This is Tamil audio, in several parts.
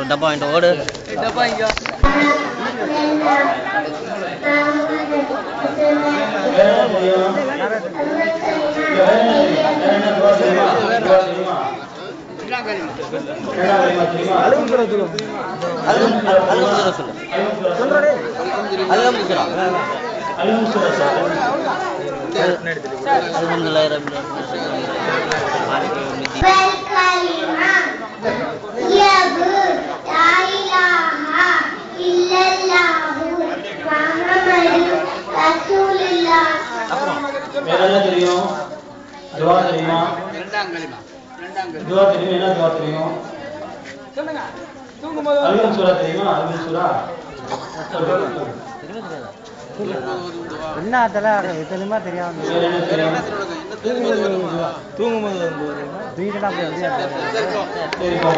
डब्बा ओडू डब्बा दुआ தெரியுமா दुआ தெரியுமா என்ன दुआ தெரியும் சொல்லுங்க தூங்கும்போது அல்ஹம் சூரா தெரியுமா அல்ஹம் சூரா என்ன அதெல்லாம் தெரியுமா தெரியாம தூங்கும்போது தூங்கிட்டா சரி போ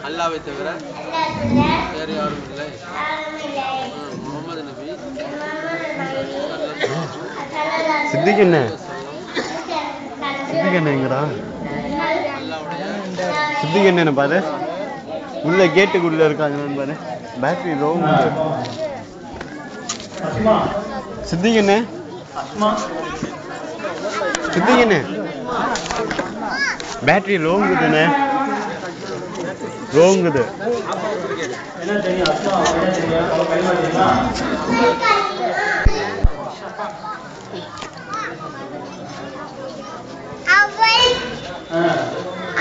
அல்லாஹ்வை தவிர வேறு யாரும் இல்லை. முகமது நபி சித்திகண்ணே சித்திகண்ணேங்கடா சித்திகண்ணே பாரு உள்ள கேட்டுக்குள்ள இருக்காங்கன்னு பாரு பேட்டரி ரோம் சித்திகண்ணே சித்திகண்ணே பேட்டரி ரோங்குதுண்ணே ரோங்குது என்ன தெரியும் அஸ்லாம் என்ன தெரியும் கலிமா தெரியுமா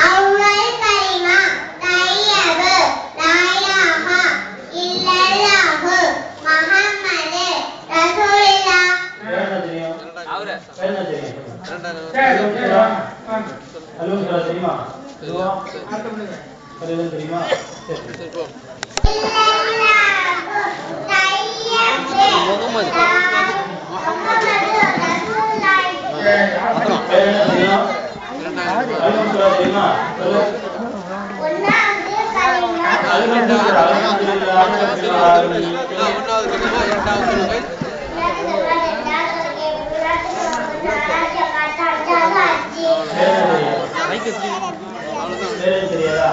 أول كلمة طيب لا إله إلا الله محمد رسول الله. ألو தெரியுமா துவா கலிமா தெரியுமா முகமது தெரியாதா